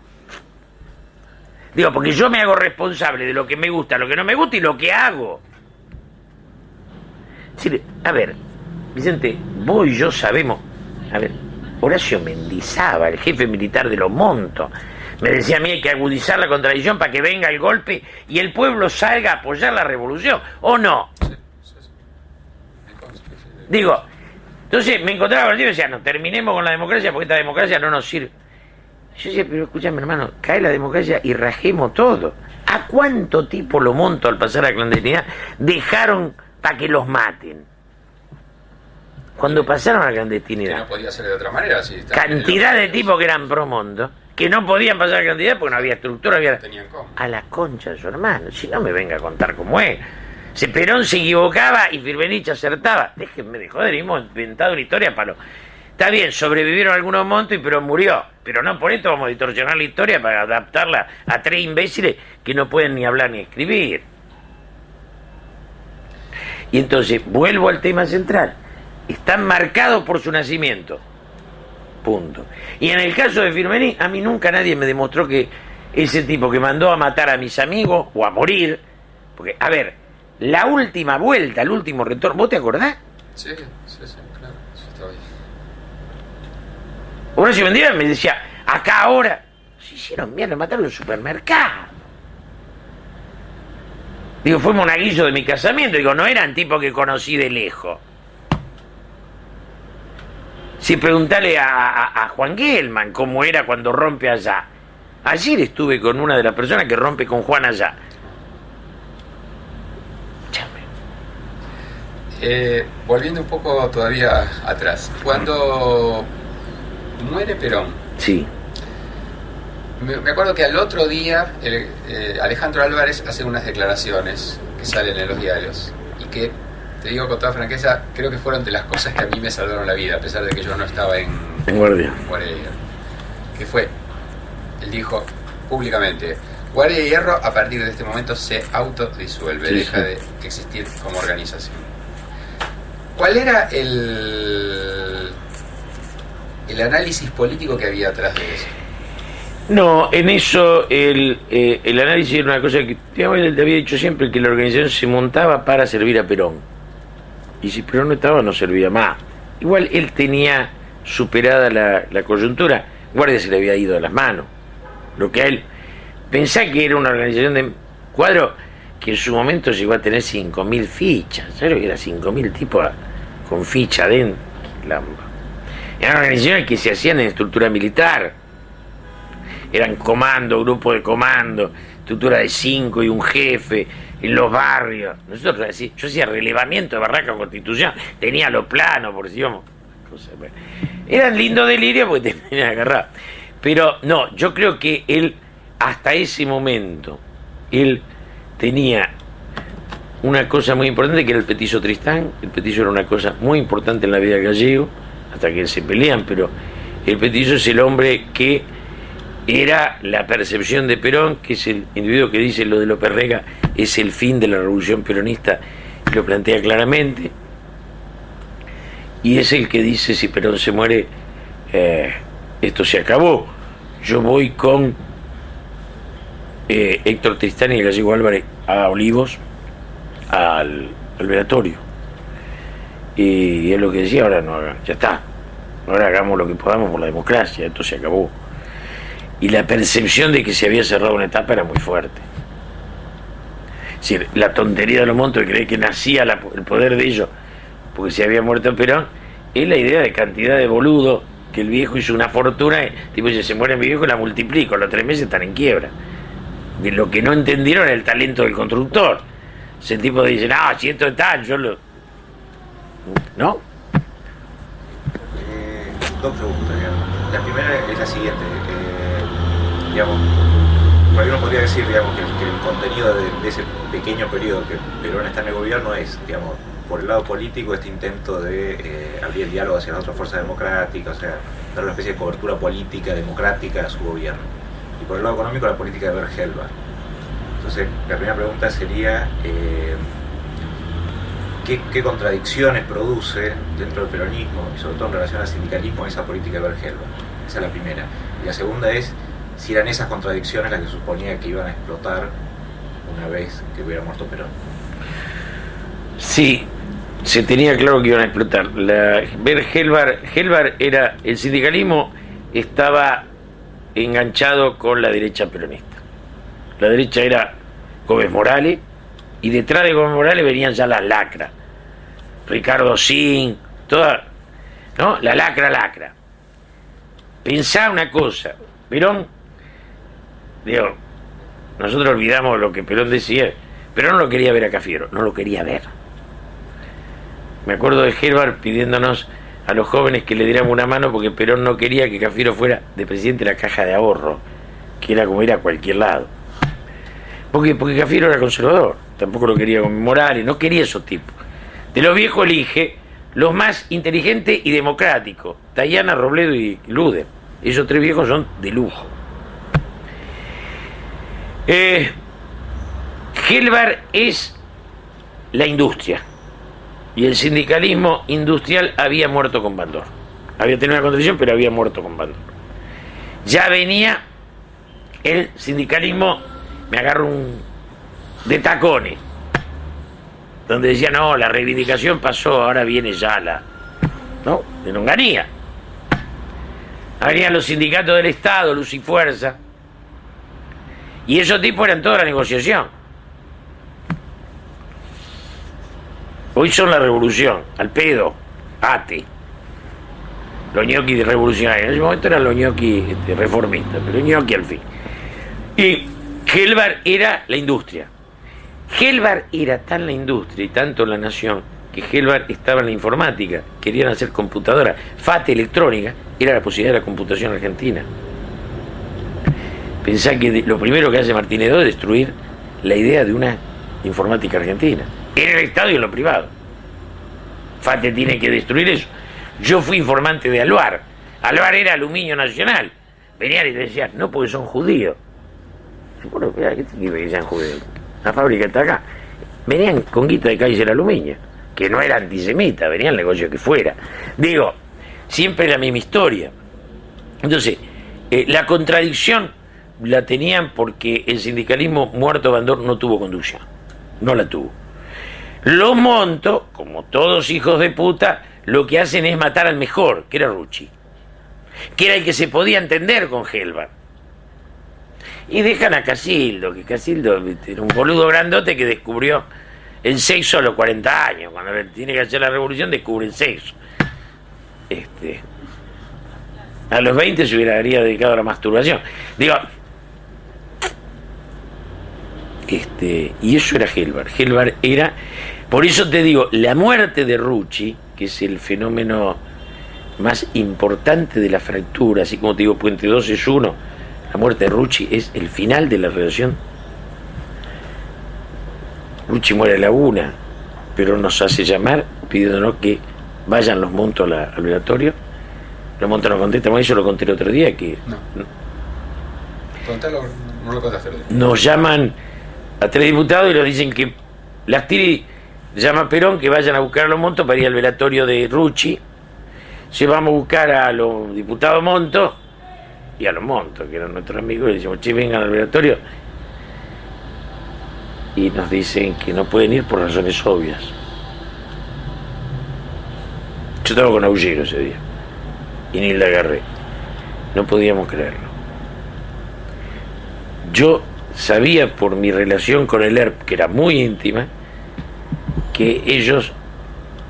Digo, porque yo me hago responsable de lo que me gusta, lo que no me gusta y lo que hago. Sí, a ver, Vicente, vos y yo sabemos. A ver, Horacio Mendizábal, el jefe militar de los Montos, me decía a mí hay que agudizar la contradicción para que venga el golpe y el pueblo salga a apoyar la revolución. ¿O no? Digo... Entonces me encontraba con el tío y decía, no, terminemos con la democracia porque esta democracia no nos sirve. Yo decía, pero escúchame hermano, cae la democracia y rajemos todo. ¿A cuánto tipo lo monto al pasar a la clandestinidad dejaron para que los maten? Cuando pasaron a la clandestinidad. Que no podía ser de otra manera. Sí, cantidad de tipos que eran pro mundo, que no podían pasar a la clandestinidad porque no había estructura, había... Tenían cómo. A la concha de su hermano, si no me venga a contar cómo es. Perón se equivocaba y Firmenich acertaba. Déjenme de joder, hemos inventado una historia para lo... Está bien, sobrevivieron algunos montos y Perón murió, pero no por esto vamos a distorsionar la historia para adaptarla a 3 imbéciles que no pueden ni hablar ni escribir. Y entonces, vuelvo al tema central. Están marcados por su nacimiento. Punto. Y en el caso de Firmenich, a mí nunca nadie me demostró que ese tipo que mandó a matar a mis amigos o a morir, porque, a ver, la última vuelta, el último retorno, ¿vos te acordás? Sí, claro. Yo estoy... Horacio Mendívil me decía, acá ahora, se hicieron mierda, mataron el supermercado. Digo, fue monaguillo de mi casamiento. Digo, no eran tipos que conocí de lejos. Si preguntale a Juan Gelman cómo era cuando rompe allá. Ayer estuve con una de las personas que rompe con Juan allá. Volviendo un poco todavía atrás. Cuando muere Perón, Sí. me acuerdo que al otro día Alejandro Álvarez hace unas declaraciones que salen en los diarios y que, te digo con toda franqueza, creo que fueron de las cosas que a mí me salvaron la vida, a pesar de que yo no estaba en Guardia. Guardia de Hierro. Que fue, él dijo públicamente, Guardia de Hierro a partir de este momento se autodisuelve, Sí, deja sí. de existir como organización. ¿Cuál era el análisis político que había atrás de eso? No, en eso el análisis era una cosa que, digamos, él te había dicho siempre, que la organización se montaba para servir a Perón. Y si Perón no estaba, no servía más. Igual él tenía superada la coyuntura. Guardia se le había ido de las manos. Lo que a él... Pensá que era una organización de Cuadro que en su momento llegó a tener 5.000 fichas. ¿Sabes lo que era 5.000 tipos con ficha adentro? Eran organizaciones que se hacían en estructura militar. Eran comando, grupo de comando, estructura de 5 y un jefe, en los barrios. Nosotros, yo hacía relevamiento de Barraca Constitución, tenía los planos, por si íbamos. Eran lindos delirios porque te venían a agarrar. Pero no, yo creo que él, hasta ese momento, él tenía una cosa muy importante que era el petiso Tristán. El petiso era una cosa muy importante en la vida gallego, hasta que se pelean, pero el petiso es el hombre que era la percepción de Perón, que es el individuo que dice lo de López Rega es el fin de la revolución peronista, lo plantea claramente, y es el que dice si Perón se muere, esto se acabó. Yo voy con Héctor Tristán y el gallego Álvarez a Olivos al velatorio, y es lo que decía, ahora no hagan, ya está, ahora hagamos lo que podamos por la democracia, esto se acabó. Y la percepción de que se había cerrado una etapa era muy fuerte. Es decir, la tontería de los montos de creer que nacía el poder de ellos porque se había muerto Perón, es la idea de cantidad de boludos, que el viejo hizo una fortuna, tipo, si se muere mi viejo la multiplico, los 3 meses están en quiebra. Y lo que no entendieron era el talento del constructor. Ese tipo dice, no, si esto está, yo lo... ¿No? Dos preguntas, digamos. La primera es la siguiente. Digamos, por ahí uno podría decir, digamos, que el contenido de ese pequeño periodo que Perón está en el gobierno es, digamos, por el lado político, este intento de abrir el diálogo hacia las otras fuerzas democráticas, o sea, dar una especie de cobertura política, democrática a su gobierno. Y por el lado económico, la política de Bergelba. Entonces, la primera pregunta sería, ¿qué contradicciones produce dentro del peronismo, y sobre todo en relación al sindicalismo, esa política de Bergelba? Esa es la primera. Y la segunda es, si eran esas contradicciones las que suponía que iban a explotar una vez que hubiera muerto Perón. Sí, se tenía claro que iban a explotar. Gelbar era, el sindicalismo estaba enganchado con la derecha peronista. La derecha era Gómez Morales, y detrás de Gómez Morales venían ya las lacras. Ricardo Sin, toda, ¿no? La lacra. Pensá una cosa, Perón, digo, nosotros olvidamos lo que Perón decía, pero no lo quería ver a Cafiero, no lo quería ver. Me acuerdo de Gelbar pidiéndonos a los jóvenes que le diéramos una mano porque Perón no quería que Cafiero fuera de presidente de la Caja de Ahorro, que era como ir a cualquier lado. Porque Cafiero era conservador, tampoco lo quería con Morales, no quería esos tipos. De los viejos elige los más inteligentes y democráticos, Tayana, Robledo y Luder. Esos 3 viejos son de lujo. Gelbar es la industria, y el sindicalismo industrial había muerto con Bandor. Había tenido una contradicción, pero había muerto con Bandor. Ya venía el sindicalismo, me agarro de tacones, donde decía, no, la reivindicación pasó, ahora viene ya ¿no? De Longanía. Habrían los sindicatos del Estado, Luz y Fuerza. Y esos tipos eran toda la negociación. Hoy son la revolución, al pedo, ate. Los ñoquis revolucionarios. En ese momento eran los ñoquis reformistas, pero ñoqui al fin. Y Gelbar era la industria. Gelbar era tan la industria y tanto la nación que Gelbar estaba en la informática. Querían hacer computadoras. FATE electrónica era la posibilidad de la computación argentina. Pensá que lo primero que hace Martínez II es destruir la idea de una informática argentina. En el Estado y en lo privado. FATE tiene que destruir eso. Yo fui informante de Alvar. Alvar era Aluminio Nacional. Venían y decían, no, porque son judíos. Bueno, ¿qué tiene que sean judíos? La fábrica está acá. Venían con guita de Kaiser Aluminio, que no era antisemita, venía el negocio que fuera. Digo, siempre la misma historia. Entonces, la contradicción la tenían porque el sindicalismo muerto Bandor no tuvo conducción. No la tuvo. Los Montos, como todos hijos de puta, lo que hacen es matar al mejor, que era Rucci, que era el que se podía entender con Gelbar. Y dejan a Casildo, que Casildo era un boludo grandote que descubrió el sexo a los 40 años. Cuando tiene que hacer la revolución, descubre el sexo. A los 20 se habría dedicado a la masturbación. Digo, y eso era Gelbar. Gelbar era, por eso te digo, la muerte de Rucci, que es el fenómeno más importante de la fractura, así como te digo, Puente 2 es uno, la muerte de Rucci es el final de la relación. Rucci muere a la 1, pero nos hace llamar pidiéndonos que vayan los Montos al velatorio. Los Montos nos contestan, eso lo conté el otro día, que no. Contalo, no lo contaste. Nos llaman a 3 diputados y nos dicen que Lastiri llama a Perón que vayan a buscar a los Montos para ir al velatorio de Rucci. Llevamos a buscar a los diputados Montos y a los Montos, que eran nuestros amigos, y le decimos, che, vengan al velatorio. Y nos dicen que no pueden ir por razones obvias. Yo estaba con Aullero ese día y Nilda agarré. No podíamos creerlo. Yo sabía por mi relación con el ERP, que era muy íntima, que ellos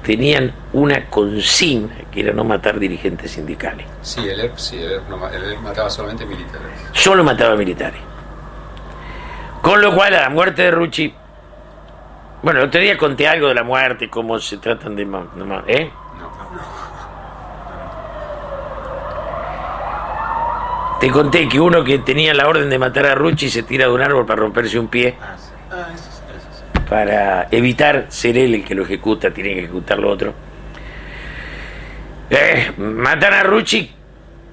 tenían una consigna que era no matar dirigentes sindicales. Sí, el ERP mataba solamente militares. Solo mataba militares. Con lo cual, a la muerte de Rucci, bueno, el otro día conté algo de la muerte, cómo se tratan de... ¿eh? Te conté que uno que tenía la orden de matar a Rucci se tira de un árbol para romperse un pie. Eso. Para evitar ser él el que lo ejecuta, tiene que ejecutarlo otro. Matan a Rucci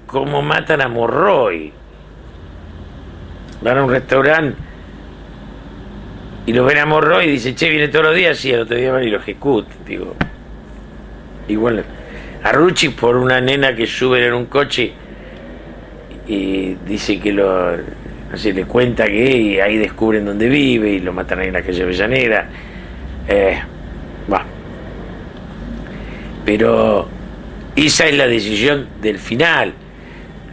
como matan a Morroy. Van a un restaurante y lo ven a Morroy y dice, che, viene todos los días, sí, el otro día van y lo ejecutan. Digo, igual a Rucci por una nena que suben en un coche y dice que no sé, le cuenta que ahí descubren dónde vive y lo matan ahí en la calle Avellaneda. Pero esa es la decisión del final.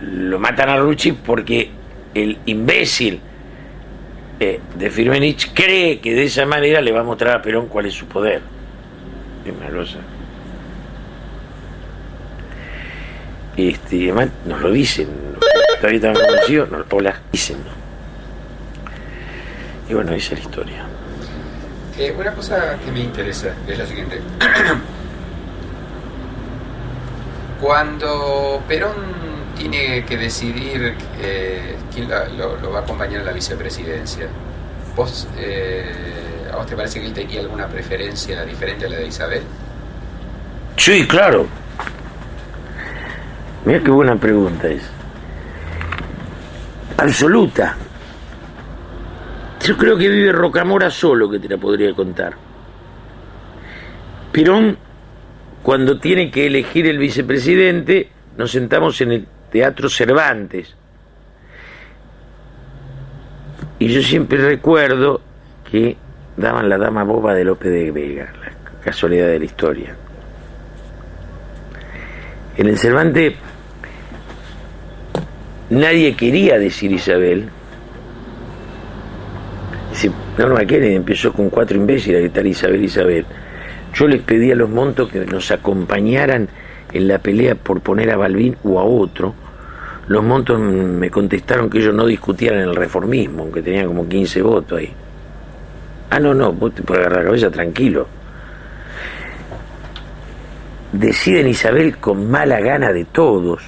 Lo matan a Rucci porque el imbécil de Firmenich cree que de esa manera le va a mostrar a Perón cuál es su poder. Es una cosa. Además nos lo dicen, todavía estamos convencidos, nos lo dicen. Y bueno, esa es la historia. Una cosa que me interesa es la siguiente. Cuando Perón tiene que decidir quién lo va a acompañar en la vicepresidencia, ¿a vos te parece que él tenía alguna preferencia diferente a la de Isabel? Sí, claro. Mira qué buena pregunta es. Absoluta. Yo creo que vive Rocamora solo, que te la podría contar. Perón, cuando tiene que elegir el vicepresidente, nos sentamos en el Teatro Cervantes. Y yo siempre recuerdo que daban La Dama Boba de Lope de Vega, la casualidad de la historia. En el Cervantes nadie quería decir Isabel. Dice, Norma Kennedy empezó con 4 imbéciles a gritar Isabel, Isabel. Yo les pedí a los Montos que nos acompañaran en la pelea por poner a Balbín o a otro. Los Montos me contestaron que ellos no discutían el reformismo, aunque tenían como 15 votos ahí. Ah, no, vos te puedes agarrar la cabeza tranquilo. Deciden Isabel con mala gana de todos,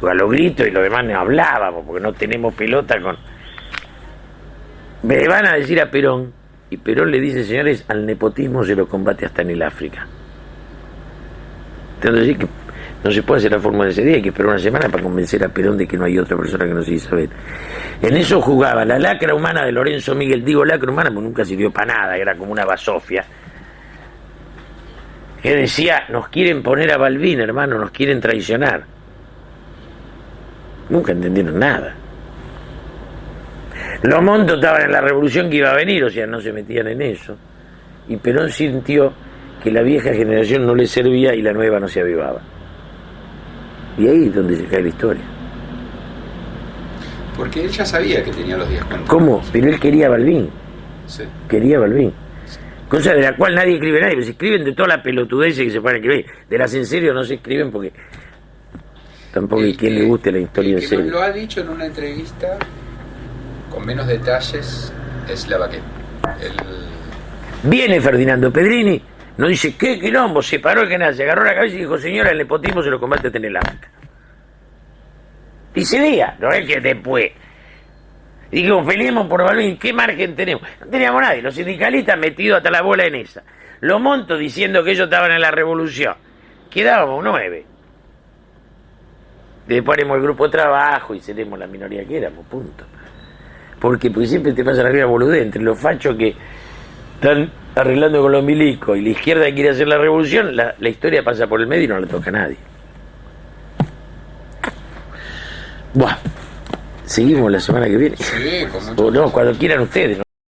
porque a los gritos y los demás no hablábamos, porque no tenemos pelota con... Me van a decir a Perón, y Perón le dice, señores, al nepotismo se lo combate hasta en el África. Tengo que decir que no se puede hacer la fórmula de ese día, hay que esperar una semana para convencer a Perón de que no hay otra persona que no sea Isabel. En eso jugaba la lacra humana de Lorenzo Miguel. Digo lacra humana porque nunca sirvió para nada, era como una basofia. Que decía, nos quieren poner a Balbín, hermano, nos quieren traicionar. Nunca entendieron nada. Los Montos estaban en la revolución que iba a venir, o sea, no se metían en eso. Y Perón sintió que la vieja generación no le servía y la nueva no se avivaba. Y ahí es donde se cae la historia. Porque él ya sabía que tenía los 10 contra. ¿Cómo? Pero él quería a Balbín. Sí. Quería a Balbín. Cosa de la cual nadie escribe nadie, pero se escriben de toda la pelotudez que se pueden escribir. De las en serio no se escriben porque tampoco hay quien le guste la historia en serio. Lo ha dicho en una entrevista con menos detalles es Lavaquet. Viene Ferdinando Pedrini, nos dice, ¿qué quilombo? Se paró el canal, se agarró la cabeza y dijo, señora, el nepotismo se lo combate a tener la África. Y se veía, no es que después. Digo, peleemos por Balbín, ¿qué margen tenemos? No teníamos nadie, los sindicalistas metidos hasta la bola en esa. Los Montos diciendo que ellos estaban en la revolución. Quedábamos 9. Después haremos el grupo de trabajo y seremos la minoría que éramos, punto. Porque siempre te pasa la vida boludez entre los fachos que están arreglando con los milicos y la izquierda que quiere hacer la revolución, la historia pasa por el medio y no le toca a nadie. Buah. Seguimos la semana que viene. Sí, con mucho o no, cuando quieran ustedes, ¿no?